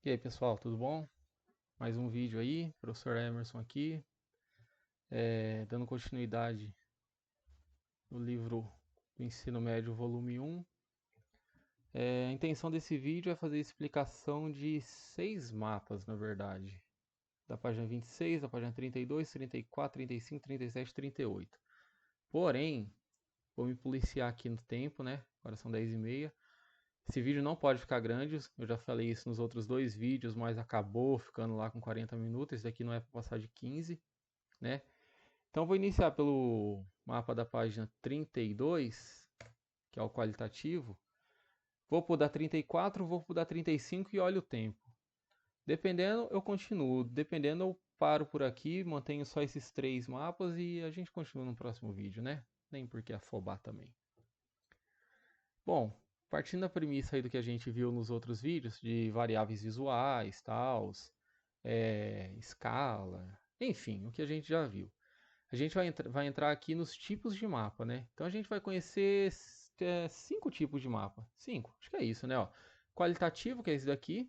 E aí pessoal, tudo bom? Mais um vídeo aí, professor Emerson aqui, dando continuidade no livro do Ensino Médio, volume 1. A intenção desse vídeo é fazer explicação de 6 mapas, na verdade. Da página 26, da página 32, 34, 35, 37, 38. Porém, vou me policiar aqui no tempo, né? Agora são 10h30. Esse vídeo não pode ficar grande, eu já falei isso nos outros dois vídeos, mas acabou ficando lá com 40 minutos. Esse daqui não é para passar de 15, né? Então vou iniciar pelo mapa da página 32, que é o qualitativo. Vou para o da 34, vou para o da 35 e olho o tempo. Dependendo, eu continuo. Dependendo, eu paro por aqui, mantenho só esses 3 mapas e a gente continua no próximo vídeo, né? Nem porque afobar também. Bom, partindo da premissa aí do que a gente viu nos outros vídeos, de variáveis visuais, tals, escala, enfim, o que a gente já viu. A gente vai entrar aqui nos tipos de mapa, né? Então a gente vai conhecer 5 tipos de mapa. 5, acho que é isso, né? Ó, qualitativo, que é esse daqui.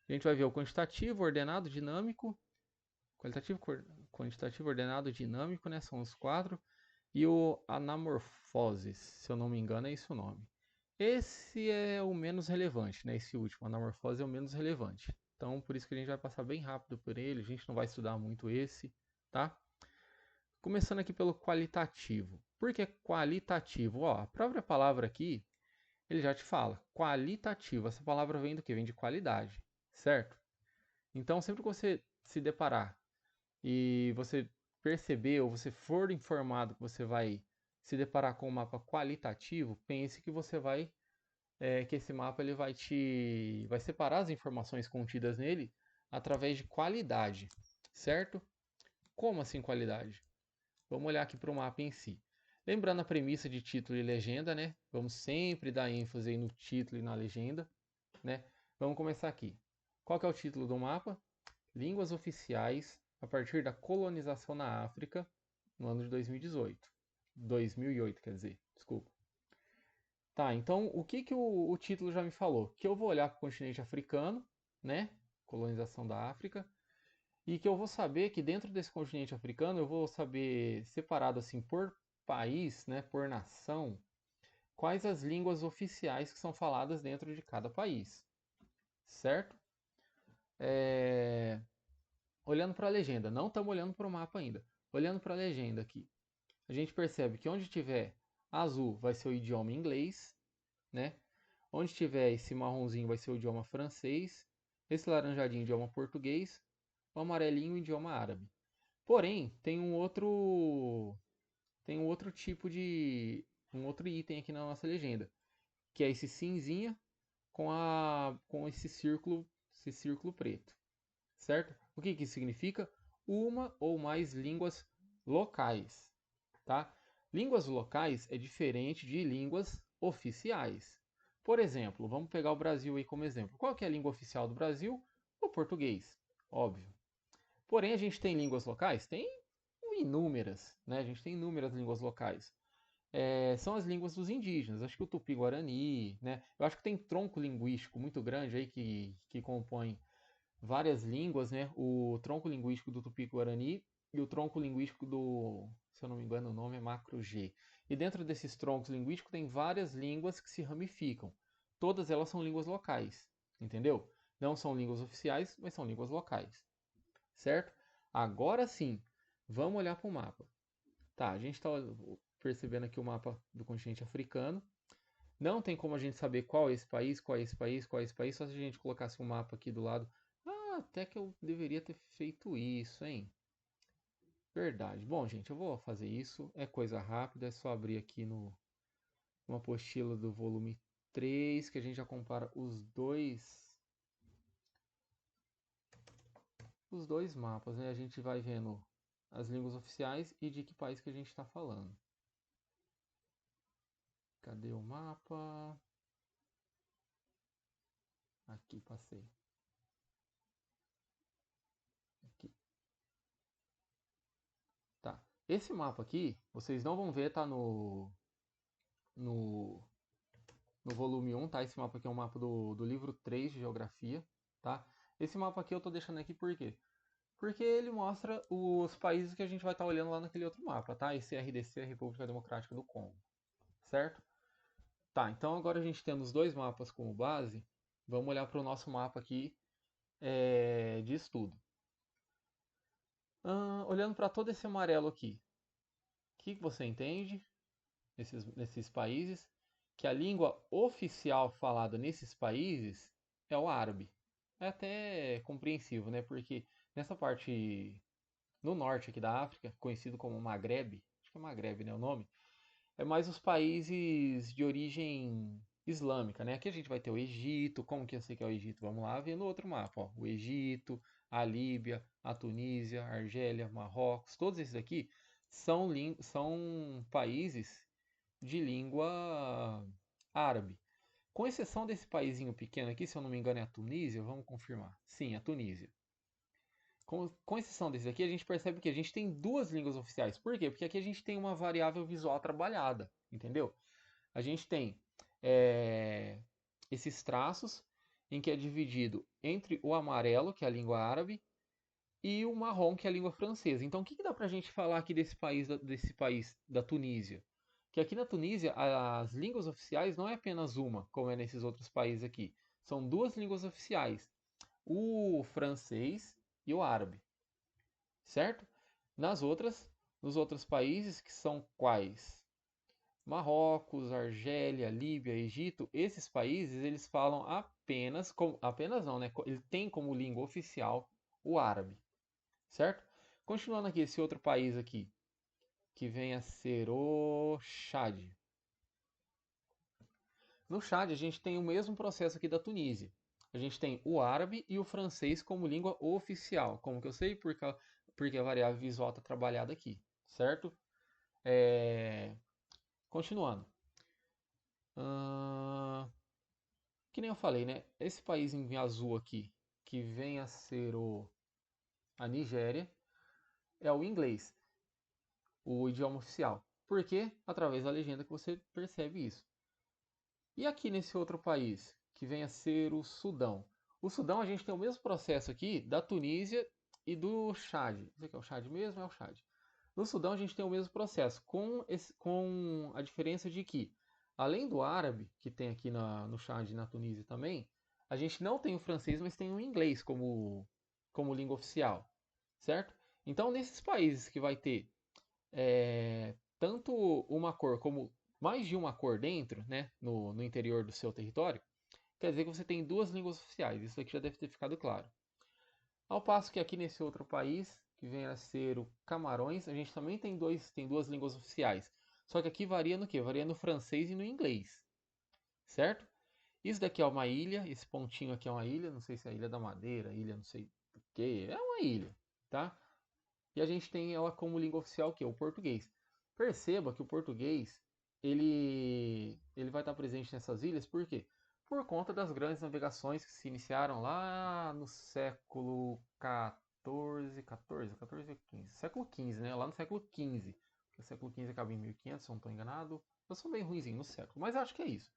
A gente vai ver o quantitativo, ordenado, dinâmico. Qualitativo, quantitativo, ordenado, dinâmico, né? São os 4. E o anamorfoses, se eu não me engano, é esse o nome. Esse é o menos relevante, né? Esse último, anamorfose, é o menos relevante. Então, por isso que a gente vai passar bem rápido por ele. A gente não vai estudar muito esse, tá? Começando aqui pelo qualitativo. Por que qualitativo? Ó, a própria palavra aqui, ele já te fala. Qualitativo. Essa palavra vem do que? Vem de qualidade, certo? Então, sempre que você se deparar e você perceber ou você for informado que você vai se deparar com um mapa qualitativo, pense que você vai que esse mapa ele vai separar as informações contidas nele através de qualidade, certo? Como assim qualidade? Vamos olhar aqui para o mapa em si. Lembrando a premissa de título e legenda, né? Vamos sempre dar ênfase aí no título e na legenda, né? Vamos começar aqui. Qual que é o título do mapa? Línguas oficiais a partir da colonização na África no ano de 2018. 2008, quer dizer, desculpa. Tá, então o que o título já me falou? Que eu vou olhar para o continente africano, né? Colonização da África. E que eu vou saber que dentro desse continente africano eu vou saber separado assim por país, né, por nação, quais as línguas oficiais que são faladas dentro de cada país, certo? É... Olhando para a legenda, não estamos olhando para o mapa ainda. Olhando para a legenda aqui, a gente percebe que onde tiver azul vai ser o idioma inglês, né? Onde tiver esse marronzinho vai ser o idioma francês, esse laranjadinho idioma português, o amarelinho idioma árabe. Porém, tem um outro tipo de um outro item aqui na nossa legenda, que é esse cinzinha com esse círculo preto, certo? O que que isso significa? Uma ou mais línguas locais, tá? Línguas locais é diferente de línguas oficiais. Por exemplo, vamos pegar o Brasil aí como exemplo. Qual que é a língua oficial do Brasil? O português, óbvio. Porém, a gente tem línguas locais? Tem inúmeras, né? A gente tem inúmeras línguas locais. São as línguas dos indígenas. Acho que o Tupi-Guarani, né? Eu acho que tem tronco linguístico muito grande aí que compõe várias línguas, né? O tronco linguístico do Tupi-Guarani e o tronco linguístico do, se eu não me engano, o nome é Macro-G. E dentro desses troncos linguísticos tem várias línguas que se ramificam. Todas elas são línguas locais, entendeu? Não são línguas oficiais, mas são línguas locais, certo? Agora sim, vamos olhar para o mapa. Tá, a gente está percebendo aqui o mapa do continente africano. Não tem como a gente saber qual é esse país, qual é esse país, qual é esse país, só se a gente colocasse um mapa aqui do lado. Ah, até que eu deveria ter feito isso, hein? Verdade. Bom, gente, eu vou fazer isso. É coisa rápida, é só abrir aqui no apostila do volume 3 que a gente já compara os dois mapas, né? A gente vai vendo as línguas oficiais e de que país que a gente está falando. Cadê o mapa? Aqui, passei. Aqui. Tá. Esse mapa aqui, vocês não vão ver, tá no, no volume 1, tá? Esse mapa aqui é um mapa do livro 3 de Geografia, tá? Esse mapa aqui eu tô deixando aqui por quê? Porque ele mostra os países que a gente vai estar olhando lá naquele outro mapa, tá? Esse RDC é a República Democrática do Congo, certo? Tá, então agora a gente tendo os dois mapas como base, vamos olhar para o nosso mapa aqui de estudo. Olhando para todo esse amarelo aqui, o que você entende nesses países? Que a língua oficial falada nesses países é o árabe. É até compreensível, né? Porque nessa parte no norte aqui da África, conhecido como Maghreb, acho que é Maghreb, né, o nome, é mais os países de origem islâmica, né? Aqui a gente vai ter o Egito, como que eu sei que é o Egito? Vamos lá ver no outro mapa, ó. O Egito, a Líbia, a Tunísia, a Argélia, Marrocos, todos esses aqui são países de língua árabe. Com exceção desse paísinho pequeno aqui, se eu não me engano é a Tunísia, vamos confirmar. Sim, a Tunísia. Com exceção desse aqui, a gente percebe que a gente tem duas línguas oficiais. Por quê? Porque aqui a gente tem uma variável visual trabalhada, entendeu? A gente tem é, esses traços em que é dividido entre o amarelo, que é a língua árabe, e o marrom, que é a língua francesa. Então, o que dá para a gente falar aqui desse país da Tunísia? Que aqui na Tunísia, as línguas oficiais não é apenas uma, como é nesses outros países aqui. São duas línguas oficiais, o francês e o árabe, certo? Nos outros países, que são quais? Marrocos, Argélia, Líbia, Egito, esses países eles falam apenas não, né? Ele tem como língua oficial o árabe, certo? Continuando aqui, esse outro país aqui, que vem a ser o Chad. No Chad, a gente tem o mesmo processo aqui da Tunísia. A gente tem o árabe e o francês como língua oficial. Como que eu sei? Porque a variável visual está trabalhada aqui, certo? É... Continuando. Ahn, Que nem eu falei, né? Esse país em azul aqui, que vem a ser a Nigéria, é o inglês, o idioma oficial. Por quê? Através da legenda que você percebe isso. E aqui nesse outro país, que vem a ser o Sudão. O Sudão a gente tem o mesmo processo aqui da Tunísia e do Chad. Isso aqui é o Chad mesmo? É o Chad. No Sudão a gente tem o mesmo processo, com a diferença de que, além do árabe, que tem aqui no Chad e na Tunísia também, a gente não tem o francês, mas tem o inglês como língua oficial, certo? Então, nesses países que vai ter tanto uma cor como mais de uma cor dentro, né, no interior do seu território, quer dizer que você tem duas línguas oficiais. Isso aqui já deve ter ficado claro. Ao passo que aqui nesse outro país, que vem a ser o Camarões, a gente também tem duas línguas oficiais. Só que aqui varia no que? Varia no francês e no inglês, certo? Isso daqui é uma ilha, esse pontinho aqui é uma ilha, não sei se é a Ilha da Madeira, ilha não sei o que, é uma ilha, tá? E a gente tem ela como língua oficial que é o português. Perceba que o português ele vai estar presente nessas ilhas, por quê? Por conta das grandes navegações que se iniciaram lá no século 14 ou 15. Século 15, né? Lá no século 15. Porque o século 15 acaba em 1500, se eu não estou enganado. Eu sou bem ruimzinho no século, mas acho que é isso.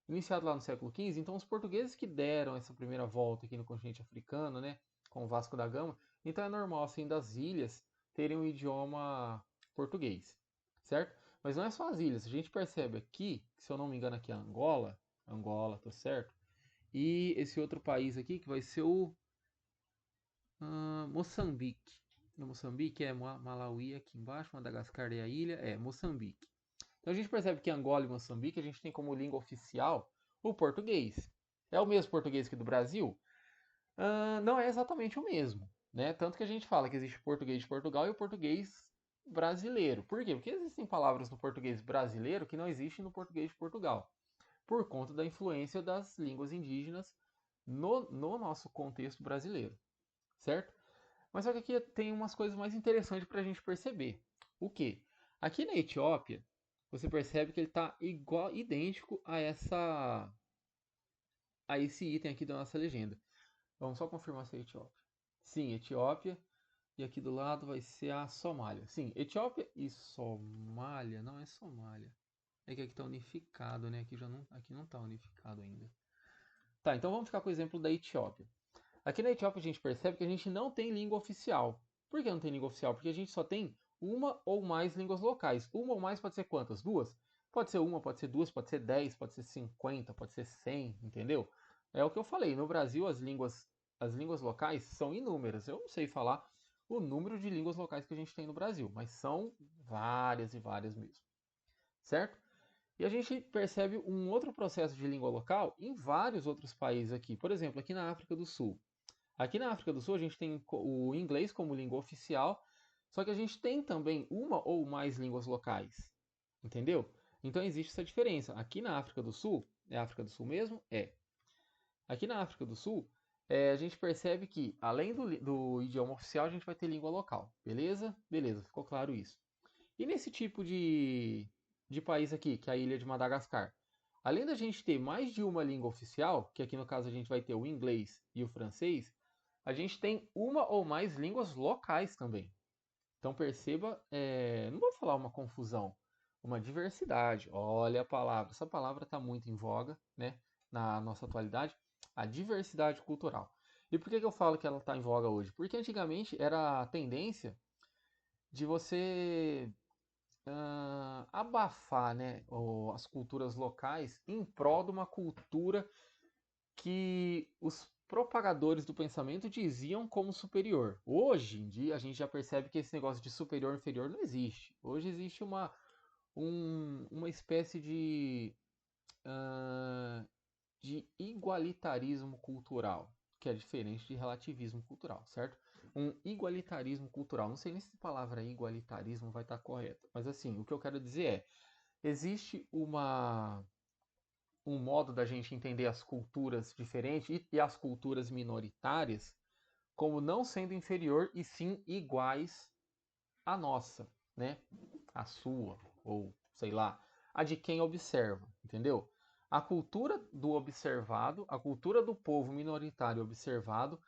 Iniciado lá no século 15, então os portugueses que deram essa primeira volta aqui no continente africano, né? Com o Vasco da Gama, então é normal assim das ilhas terem um idioma português, certo? Mas não é só as ilhas, a gente percebe aqui, se eu não me engano aqui é Angola, tô certo? E esse outro país aqui que vai ser o Moçambique. No Moçambique é Malawi aqui embaixo, Madagascar é a ilha, é Moçambique. Então a gente percebe que Angola e Moçambique a gente tem como língua oficial o português. É o mesmo português que do Brasil? Não é exatamente o mesmo, né? Tanto que a gente fala que existe o português de Portugal e o português brasileiro. Por quê? Porque existem palavras no português brasileiro que não existem no português de Portugal, por conta da influência das línguas indígenas no nosso contexto brasileiro, certo? Mas só que aqui tem umas coisas mais interessantes para a gente perceber. O que? Aqui na Etiópia, você percebe que ele está idêntico a esse item aqui da nossa legenda. Vamos só confirmar se é Etiópia. Sim, Etiópia. E aqui do lado vai ser a Somália. Sim, Etiópia e Somália. Não é Somália. É que aqui está unificado, né? Aqui não está unificado ainda. Tá, então vamos ficar com o exemplo da Etiópia. Aqui na Etiópia a gente percebe que a gente não tem língua oficial. Por que não tem língua oficial? Porque a gente só tem uma ou mais línguas locais. Uma ou mais pode ser quantas? Duas? Pode ser uma, pode ser duas, pode ser 10, pode ser 50, pode ser 100, entendeu? É o que eu falei. No Brasil as línguas locais são inúmeras. Eu não sei falar o número de línguas locais que a gente tem no Brasil, mas são várias e várias mesmo, certo? E a gente percebe um outro processo de língua local em vários outros países aqui. Por exemplo, aqui na África do Sul. Aqui na África do Sul a gente tem o inglês como língua oficial, só que a gente tem também uma ou mais línguas locais, entendeu? Então existe essa diferença. Aqui na África do Sul, é África do Sul mesmo? É. Aqui na África do Sul, a gente percebe que além do idioma oficial, a gente vai ter língua local. Beleza? Beleza, ficou claro isso. E nesse tipo de país aqui, que é a ilha de Madagascar, além da gente ter mais de uma língua oficial, que aqui no caso a gente vai ter o inglês e o francês, a gente tem uma ou mais línguas locais também. Então perceba, não vou falar uma confusão, uma diversidade. Olha a palavra, essa palavra está muito em voga, né, na nossa atualidade, a diversidade cultural. E por que eu falo que ela está em voga hoje? Porque antigamente era a tendência de você abafar, né, as culturas locais em prol de uma cultura que os propagadores do pensamento diziam como superior. Hoje em dia a gente já percebe que esse negócio de superior e inferior não existe. Hoje existe uma espécie de igualitarismo cultural, que é diferente de relativismo cultural, certo? Um igualitarismo cultural. Não sei nem se a palavra igualitarismo vai estar correta, mas assim, o que eu quero dizer é, existe um modo da gente entender as culturas diferentes e as culturas minoritárias como não sendo inferior e sim iguais à nossa, né? A sua, ou sei lá, a de quem observa, entendeu? A cultura do observado, a cultura do povo minoritário observado,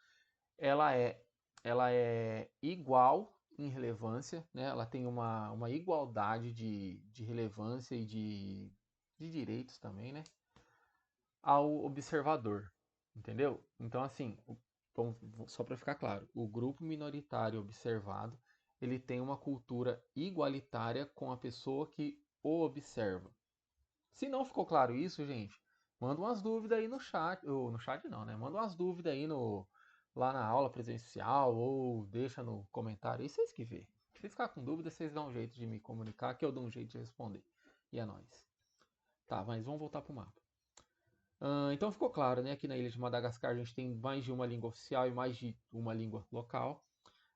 ela é, ela é igual em relevância, né? Ela tem uma igualdade de relevância e de direitos também, né? Ao observador, entendeu? Então, assim, só para ficar claro, o grupo minoritário observado, ele tem uma cultura igualitária com a pessoa que o observa. Se não ficou claro isso, gente, manda umas dúvidas aí no chat, ou no chat não, né? Manda umas dúvidas aí lá na aula presencial ou deixa no comentário aí, vocês que vê. Se ficar com dúvida, vocês dão um jeito de me comunicar que eu dou um jeito de responder. E é nóis. Tá, mas vamos voltar pro mapa. Então ficou claro, né? Aqui na ilha de Madagascar a gente tem mais de uma língua oficial e mais de uma língua local.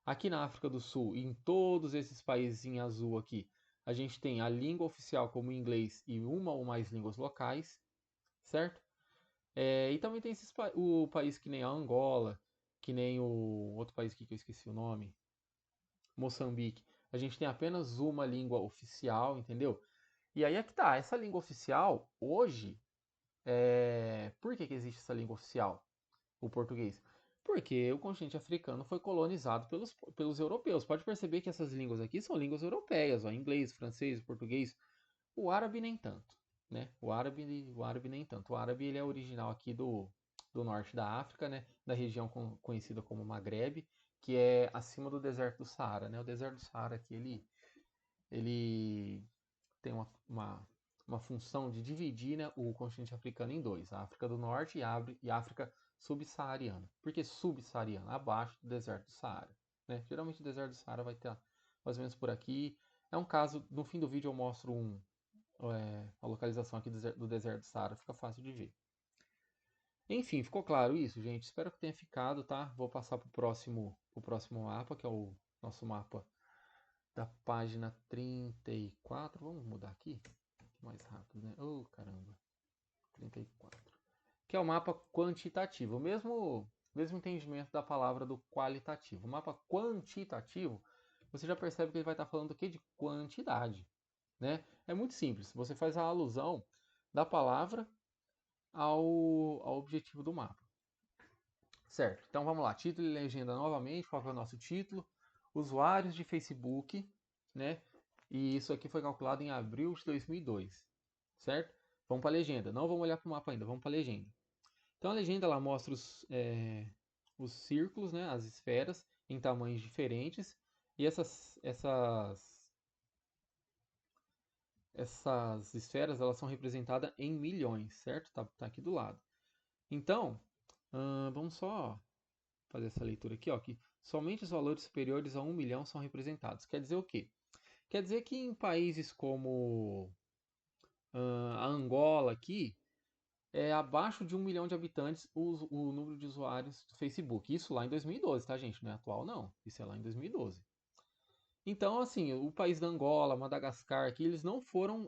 Aqui na África do Sul, em todos esses países em azul aqui, a gente tem a língua oficial como inglês e uma ou mais línguas locais, certo? E também tem o país que nem a Angola, que nem o outro país aqui que eu esqueci o nome, Moçambique. A gente tem apenas uma língua oficial, entendeu? E aí é que tá, essa língua oficial, hoje, por que existe essa língua oficial? O português. Porque o continente africano foi colonizado pelos europeus. Pode perceber que essas línguas aqui são línguas europeias, ó, inglês, francês, português. O árabe nem tanto, né? O árabe nem tanto. O árabe ele é original aqui do norte da África, né? Da região conhecida como Maghreb, que é acima do deserto do Saara, né? O deserto do Saara aqui ele tem uma função de dividir, né, o continente africano em dois, a África do Norte e a África subsaariana. Por que subsaariana? Abaixo do deserto do Saara. Né? Geralmente o deserto do Saara vai estar mais ou menos por aqui. É um caso, no fim do vídeo eu mostro a localização aqui do deserto do Saara, fica fácil de ver. Enfim, ficou claro isso, gente? Espero que tenha ficado, tá? Vou passar pro próximo mapa, que é o nosso mapa da página 34. Vamos mudar aqui? Mais rápido, né? Oh, caramba. 34. Que é o mapa quantitativo. O mesmo entendimento da palavra do qualitativo. O mapa quantitativo, você já percebe que ele vai estar falando o quê? De quantidade. Né? É muito simples. Você faz a alusão da palavra ao objetivo do mapa. Certo. Então vamos lá. Título e legenda novamente. Qual é o nosso título? Usuários de Facebook, né? E isso aqui foi calculado em abril de 2002, certo? Vamos para a legenda. Não vamos olhar para o mapa ainda, vamos para a legenda. Então a legenda ela mostra os círculos, né, as esferas, em tamanhos diferentes. E essas esferas elas são representadas em milhões, certo? Tá aqui do lado. Então, vamos só fazer essa leitura aqui, ó, que somente os valores superiores a 1 milhão são representados. Quer dizer o quê? Quer dizer que em países como a Angola aqui, é abaixo de 1 milhão de habitantes o número de usuários do Facebook. Isso lá em 2012, tá, gente? Não é atual, não. Isso é lá em 2012. Então, assim, o país da Angola, Madagascar, aqui, eles não foram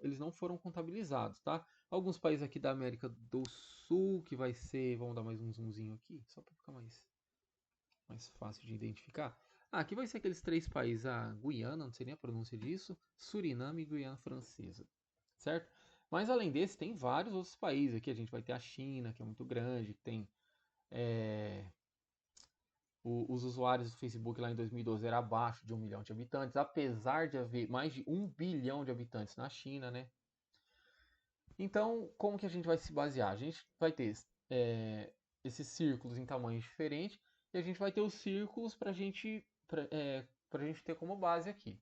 contabilizados, tá? Alguns países aqui da América do Sul, que vai ser, vamos dar mais um zoomzinho aqui, só para ficar mais fácil de identificar. Aqui vai ser aqueles três países, a Guiana, não sei nem a pronúncia disso, Suriname e Guiana Francesa, certo? Mas além desse, tem vários outros países aqui. A gente vai ter a China, que é muito grande, tem é, os usuários do Facebook lá em 2012 era abaixo de 1 milhão de habitantes, apesar de haver mais de 1 bilhão de habitantes na China, né? Então, como que a gente vai se basear? A gente vai ter esses círculos em tamanhos diferentes e a gente vai ter os círculos para a gente ter como base aqui.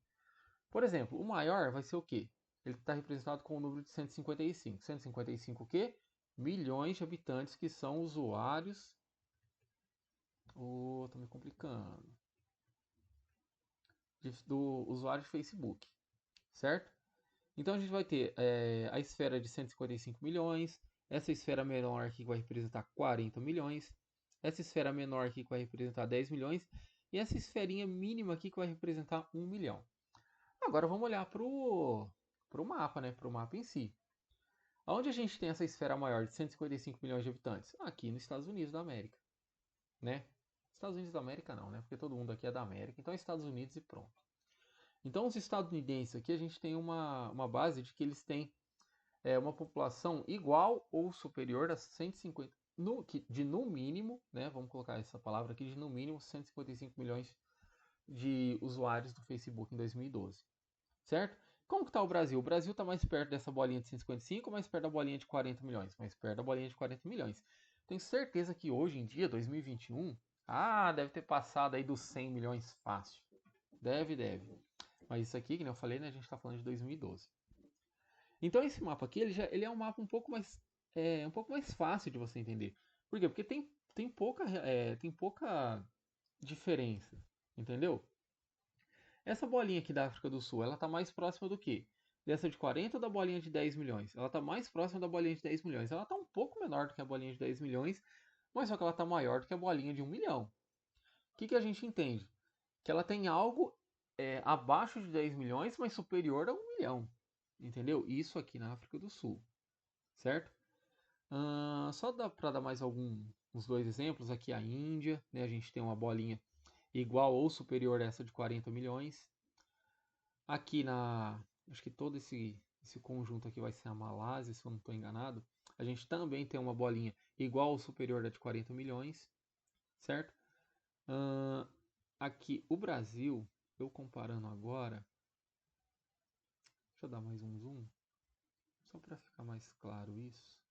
Por exemplo, o maior vai ser o quê? Ele está representado com o número de 155. 155 o quê? Milhões de habitantes que são usuários. Tô me complicando. Do usuário de Facebook, certo? Então a gente vai ter a esfera de 155 milhões, essa esfera menor aqui que vai representar 40 milhões, essa esfera menor aqui que vai representar 10 milhões, e essa esferinha mínima aqui que vai representar 1 milhão. Agora vamos olhar para o mapa, né? Para o mapa em si. Onde a gente tem essa esfera maior de 155 milhões de habitantes? Aqui nos Estados Unidos da América, né? Estados Unidos da América não, né? Porque todo mundo aqui é da América, então é Estados Unidos e pronto. Então os estadunidenses aqui a gente tem uma base de que eles têm uma população igual ou superior a 150, de no mínimo, né? Vamos colocar essa palavra aqui, de no mínimo 155 milhões de usuários do Facebook em 2012, certo? Como que está o Brasil? O Brasil está mais perto dessa bolinha de 155 ou mais perto da bolinha de 40 milhões? Mais perto da bolinha de 40 milhões. Tenho certeza que hoje em dia, 2021, deve ter passado aí dos 100 milhões fácil. Deve. Mas isso aqui, que nem eu falei, né, a gente está falando de 2012. Então esse mapa aqui, ele é um mapa um pouco mais fácil de você entender. Por quê? Porque tem pouca diferença, entendeu? Essa bolinha aqui da África do Sul, ela está mais próxima do quê? Dessa de 40 ou da bolinha de 10 milhões? Ela está mais próxima da bolinha de 10 milhões. Ela está um pouco menor do que a bolinha de 10 milhões, mas só que ela está maior do que a bolinha de 1 milhão. O que a gente entende? Que ela tem algo abaixo de 10 milhões, mas superior a 1 milhão. Entendeu? Isso aqui na África do Sul, certo? Só para dar mais uns dois exemplos, aqui a Índia, né, a gente tem uma bolinha igual ou superior a essa de 40 milhões. Aqui acho que todo esse conjunto aqui vai ser a Malásia, se eu não estou enganado. A gente também tem uma bolinha igual ou superior a de 40 milhões, certo? Aqui o Brasil, eu comparando agora, deixa eu dar mais um zoom, só para ficar mais claro isso.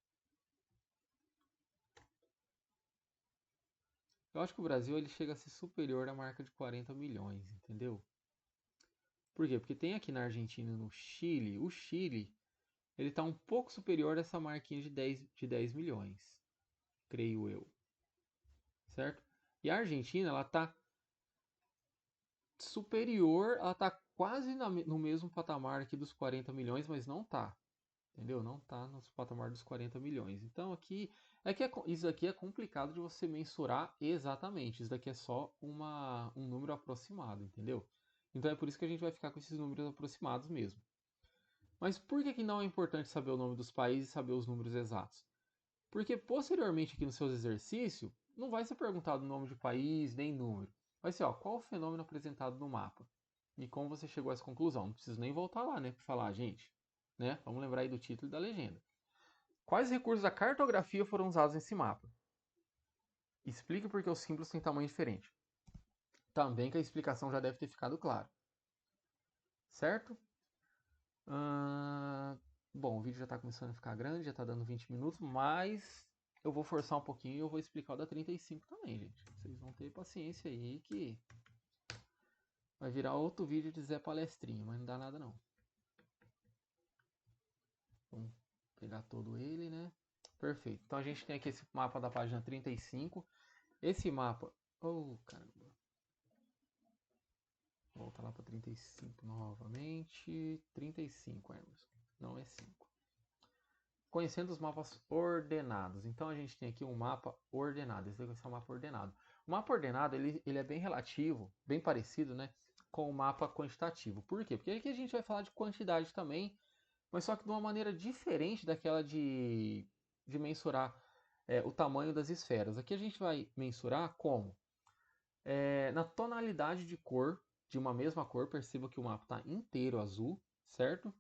Eu acho que o Brasil ele chega a ser superior à marca de 40 milhões, entendeu? Por quê? Porque tem aqui na Argentina e no Chile, o Chile, ele está um pouco superior a essa marquinha de 10 milhões, creio eu, certo? E a Argentina, ela está superior, ela está quase no mesmo patamar aqui dos 40 milhões, mas não está, entendeu? Não está no patamar dos 40 milhões. Então aqui, isso aqui é complicado de você mensurar exatamente, isso daqui é só um número aproximado, entendeu? Então é por isso que a gente vai ficar com esses números aproximados mesmo. Mas por que não é importante saber o nome dos países e saber os números exatos? Porque posteriormente aqui no seu exercício, não vai ser perguntado o nome de país nem número. Vai ser, qual o fenômeno apresentado no mapa? E como você chegou a essa conclusão? Não preciso nem voltar lá, né, para falar, gente. Né? Vamos lembrar aí do título e da legenda. Quais recursos da cartografia foram usados nesse mapa? Explique por que os símbolos têm tamanho diferente. Também que a explicação já deve ter ficado clara. Certo? Bom, o vídeo já está começando a ficar grande, já está dando 20 minutos, mas eu vou forçar um pouquinho e eu vou explicar o da 35 também, gente. Vocês vão ter paciência aí que vai virar outro vídeo de Zé Palestrinha, mas não dá nada não. Vamos pegar todo ele, né? Perfeito. Então a gente tem aqui esse mapa da página 35. Esse mapa... Oh, caramba. Volta lá para 35 novamente. 35, Emerson. Não é 5. Conhecendo os mapas ordenados. Então a gente tem aqui um mapa ordenado. Esse aqui é um mapa ordenado. O mapa ordenado ele é bem relativo, bem parecido, né, com o mapa quantitativo. Por quê? Porque aqui a gente vai falar de quantidade também, mas só que de uma maneira diferente daquela de mensurar o tamanho das esferas. Aqui a gente vai mensurar como? Na tonalidade de cor de uma mesma cor. Perceba que o mapa está inteiro azul, certo?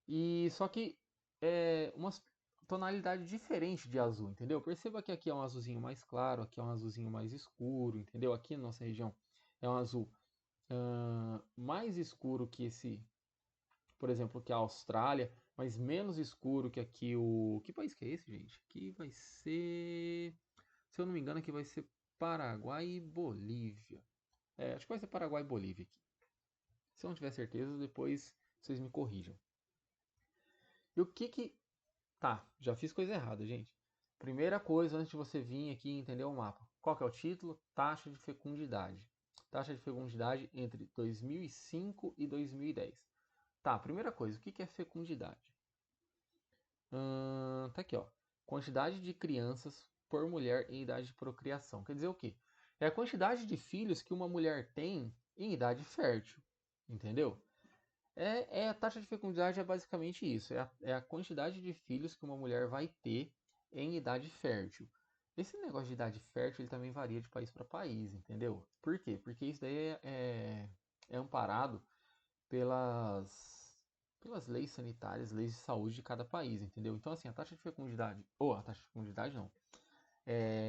E só que uma tonalidade diferente de azul, entendeu? Perceba que aqui é um azulzinho mais claro, aqui é um azulzinho mais escuro, entendeu? Aqui na nossa região é um azul mais escuro que esse, por exemplo, que a Austrália, mas menos escuro que aqui o... Que país que é esse, gente? Aqui vai ser... Se eu não me engano, aqui vai ser Paraguai e Bolívia. Acho que vai ser Paraguai e Bolívia aqui. Se eu não tiver certeza, depois vocês me corrijam. E o que... Tá, já fiz coisa errada, gente. Primeira coisa, antes de você vir aqui e entender o mapa. Qual que é o título? Taxa de fecundidade. Taxa de fecundidade entre 2005 e 2010. Tá, primeira coisa, o que é fecundidade? Tá aqui, ó. Quantidade de crianças por mulher em idade de procriação. Quer dizer o quê? É a quantidade de filhos que uma mulher tem em idade fértil. Entendeu? A taxa de fecundidade é basicamente isso. É a quantidade de filhos que uma mulher vai ter em idade fértil. Esse negócio de idade fértil ele também varia de país para país, entendeu? Por quê? Porque isso daí é amparado pelas leis sanitárias, leis de saúde de cada país, entendeu? Então, assim, a taxa de fecundidade, ou a taxa de fecundidade não,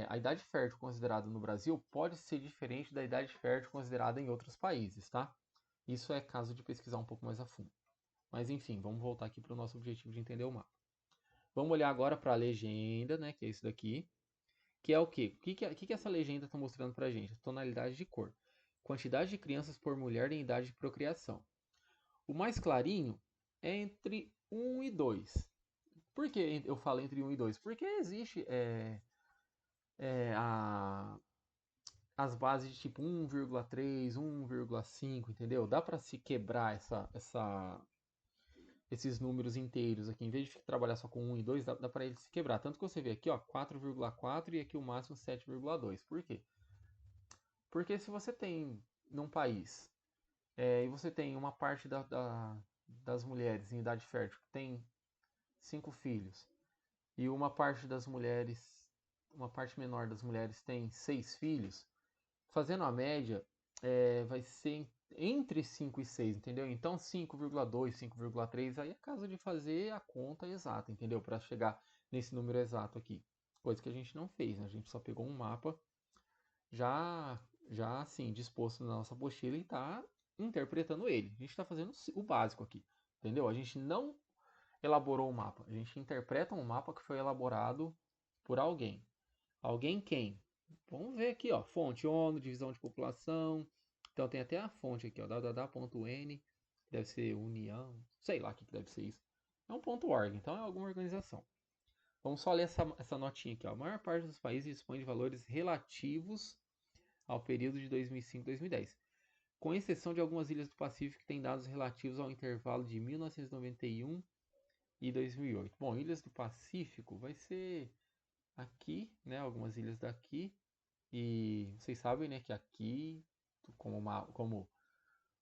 a idade fértil considerada no Brasil pode ser diferente da idade fértil considerada em outros países, tá? Isso é caso de pesquisar um pouco mais a fundo. Mas enfim, vamos voltar aqui para o nosso objetivo de entender o mapa. Vamos olhar agora para a legenda, né, que é isso daqui, que é o quê? O que essa legenda está mostrando para a gente? Tonalidade de cor. Quantidade de crianças por mulher em idade de procriação. O mais clarinho é entre 1 e 2. Por que eu falo entre 1 e 2? Porque existe as bases de tipo 1,3, 1,5, entendeu? Dá para se quebrar esses números inteiros aqui. Em vez de trabalhar só com 1 e 2, dá para ele se quebrar. Tanto que você vê aqui, ó, 4,4 e aqui o máximo 7,2. Por quê? Porque se você tem num país e você tem uma parte das mulheres em idade fértil que tem 5 filhos e uma parte das mulheres, uma parte menor das mulheres tem 6 filhos, fazendo a média, vai ser entre 5 e 6, entendeu? Então 5,2, 5,3, aí é caso de fazer a conta exata, entendeu? Para chegar nesse número exato aqui. Coisa que a gente não fez, né? A gente só pegou um mapa já assim, disposto na nossa apostila e está interpretando ele. A gente está fazendo o básico aqui, entendeu? A gente não elaborou o mapa, a gente interpreta um mapa que foi elaborado por alguém. Alguém quem? Vamos ver aqui, ó, fonte ONU, divisão de população. Então tem até a fonte aqui, ó, www.n, deve ser União, sei lá o que deve ser isso. É um .org, então é alguma organização. Vamos só ler essa notinha aqui, ó. A maior parte dos países dispõe de valores relativos ao período de 2005 e 2010, com exceção de algumas ilhas do Pacífico que têm dados relativos ao intervalo de 1991 e 2008. Bom, ilhas do Pacífico vai ser aqui, né, algumas ilhas daqui, e vocês sabem, né, que aqui, como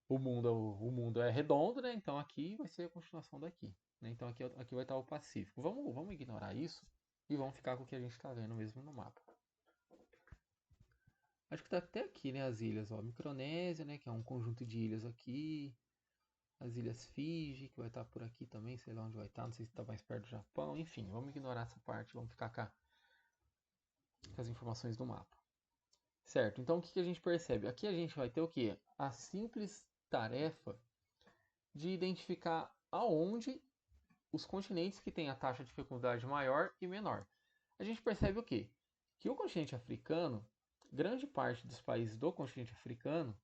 o mundo é redondo, né, então aqui vai ser a continuação daqui, né, então aqui vai estar o Pacífico. Vamos ignorar isso e vamos ficar com o que a gente está vendo mesmo no mapa. Acho que tá até aqui, né, as ilhas, ó, Micronésia, né, que é um conjunto de ilhas aqui, as ilhas Fiji, que vai estar por aqui também, sei lá onde vai estar, não sei se está mais perto do Japão, enfim, vamos ignorar essa parte, vamos ficar com as informações do mapa. Certo, então o que a gente percebe? Aqui a gente vai ter o quê? A simples tarefa de identificar aonde os continentes que têm a taxa de fecundidade maior e menor. a gente percebe o quê? Que o continente africano, grande parte dos países do continente africano,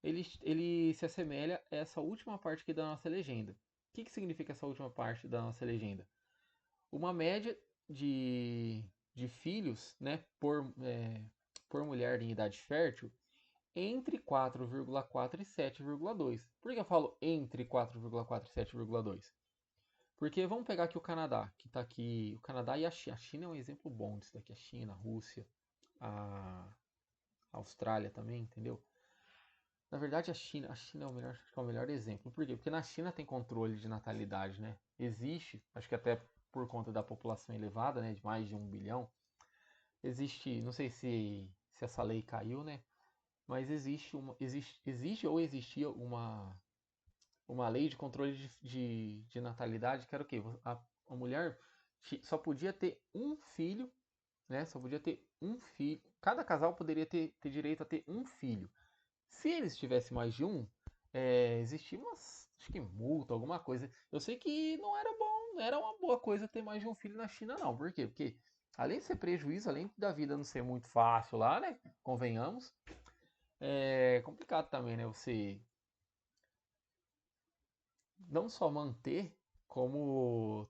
ele se assemelha a essa última parte aqui da nossa legenda. O que significa essa última parte da nossa legenda? Uma média de filhos, né, por mulher em idade fértil entre 4,4 e 7,2. Por que eu falo entre 4,4 e 7,2? Porque vamos pegar aqui o Canadá, que está aqui, o Canadá e a China. A China é um exemplo bom disso daqui, a China, a Rússia, a Austrália também, entendeu? Na verdade, a China é o melhor exemplo. Por quê? Porque na China tem controle de natalidade, né? Existe, acho que até por conta da população elevada, né, de mais de 1 bilhão, existe, não sei se essa lei caiu, né? Mas existe ou existia uma lei de controle de natalidade que era o quê? A mulher só podia ter um filho, né? Só podia ter um filho. Cada casal poderia ter direito a ter um filho. Se eles tivessem mais de um, existia umas, acho que multa, alguma coisa. Eu sei que não era bom, não era uma boa coisa ter mais de um filho na China, não. Por quê? Porque além de ser prejuízo, além da vida não ser muito fácil lá, né? Convenhamos, é complicado também, né? Você não só manter, como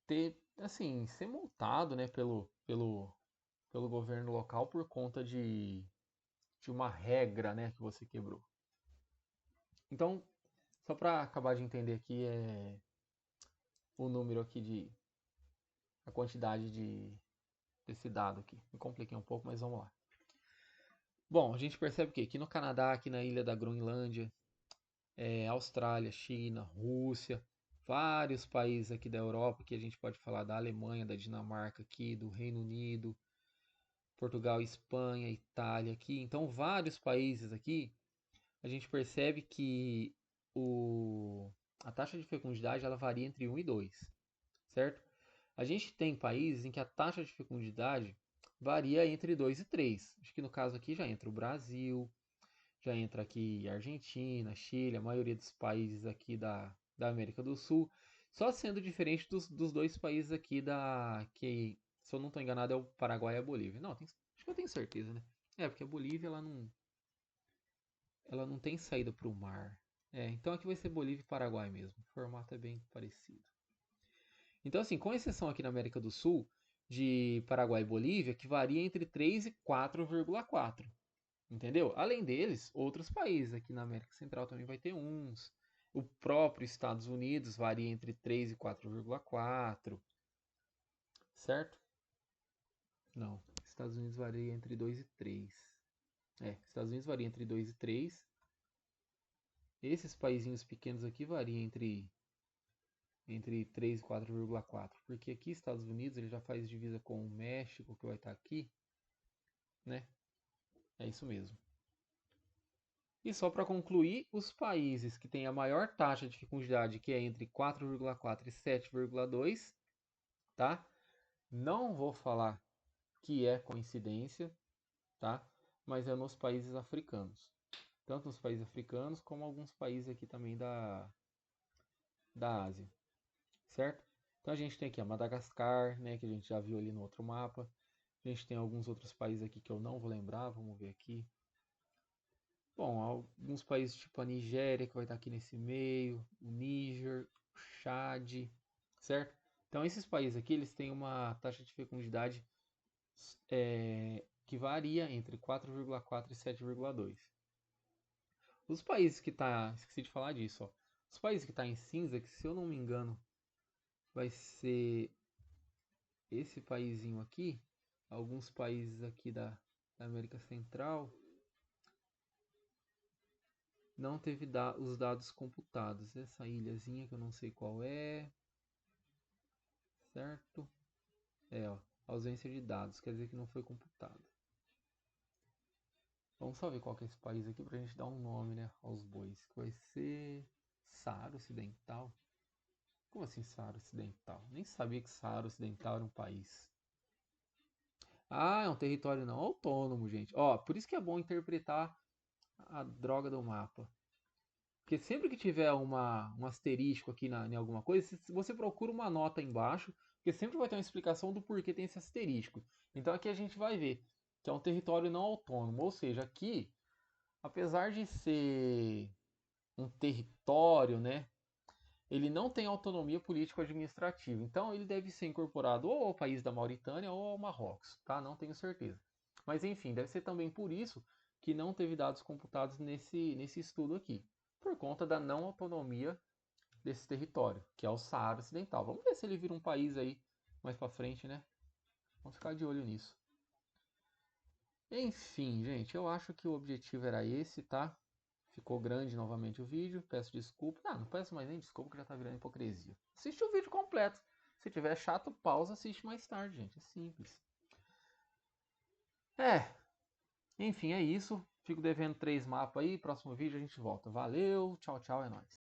ter, assim, ser multado, né, pelo governo local por conta de uma regra, né, que você quebrou. Então, só para acabar de entender aqui, o número aqui a quantidade desse dado aqui. Me compliquei um pouco, mas vamos lá. Bom, a gente percebe que aqui no Canadá, aqui na ilha da Groenlândia, Austrália, China, Rússia, vários países aqui da Europa, que a gente pode falar da Alemanha, da Dinamarca aqui, do Reino Unido, Portugal, Espanha, Itália aqui. Então, vários países aqui, a gente percebe que a taxa de fecundidade ela varia entre 1 e 2, certo? A gente tem países em que a taxa de fecundidade varia entre 2 e 3. Acho que no caso aqui já entra o Brasil, já entra aqui a Argentina, Chile, a maioria dos países aqui da América do Sul, só sendo diferente dos dois países aqui que, se eu não estou enganado, é o Paraguai e a Bolívia. Não, acho que eu tenho certeza, né? Porque a Bolívia ela não tem saída para o mar. Então aqui vai ser Bolívia e Paraguai mesmo. O formato é bem parecido. Então, assim, com exceção aqui na América do Sul, de Paraguai e Bolívia, que varia entre 3 e 4,4. Entendeu? Além deles, outros países aqui na América Central também vai ter uns. O próprio Estados Unidos varia entre 3 e 4,4. Certo? Não. Estados Unidos varia entre 2 e 3. Estados Unidos varia entre 2 e 3. Esses paizinhos pequenos aqui variam entre 3 e 4,4. Porque aqui Estados Unidos ele já faz divisa com o México, que vai estar aqui, né? É isso mesmo. E só para concluir, os países que têm a maior taxa de fecundidade, que é entre 4,4 e 7,2, tá? Não vou falar que é coincidência, tá? Mas é nos países africanos. Tanto nos países africanos como alguns países aqui também da Ásia, certo? Então a gente tem aqui a Madagascar, né, que a gente já viu ali no outro mapa. A gente tem alguns outros países aqui que eu não vou lembrar, vamos ver aqui. Bom, alguns países tipo a Nigéria, que vai estar aqui nesse meio, o Níger, o Chad, certo? Então esses países aqui, eles têm uma taxa de fecundidade que varia entre 4,4 e 7,2. Os países que tá, esqueci de falar disso, ó. Os países que tá em cinza, que se eu não me engano, vai ser esse paísinho aqui, alguns países aqui da América Central, não teve os dados computados. Essa ilhazinha que eu não sei qual é, certo? Ó, ausência de dados, quer dizer que não foi computado. Vamos só ver qual que é esse país aqui pra gente dar um nome, né, aos bois. Que vai ser Saara Ocidental. Como assim Saara Ocidental? Nem sabia que Saara Ocidental era um país. Ah, é um território não autônomo, gente. Ó, por isso que é bom interpretar a droga do mapa. Porque sempre que tiver um asterisco aqui em alguma coisa, você procura uma nota embaixo Porque sempre vai ter uma explicação do porquê tem esse asterisco. Então aqui a gente vai ver que é um território não autônomo, ou seja, aqui, apesar de ser um território, né, ele não tem autonomia político-administrativa. Então ele deve ser incorporado ou ao país da Mauritânia ou ao Marrocos, tá? Não tenho certeza. Mas enfim, deve ser também por isso que não teve dados computados nesse estudo aqui, por conta da não autonomia desse território, que é o Saara Ocidental. Vamos ver se ele vira um país aí mais para frente, né? Vamos ficar de olho nisso. Enfim, gente, eu acho que o objetivo era esse, tá? Ficou grande novamente o vídeo, peço desculpa. Ah, não peço mais nem desculpa que já tá virando hipocrisia. Assiste o vídeo completo. Se tiver chato, pausa, assiste mais tarde, gente. É simples. É, enfim, é isso. Fico devendo 3 mapas aí. Próximo vídeo a gente volta. Valeu, tchau, tchau, é nóis.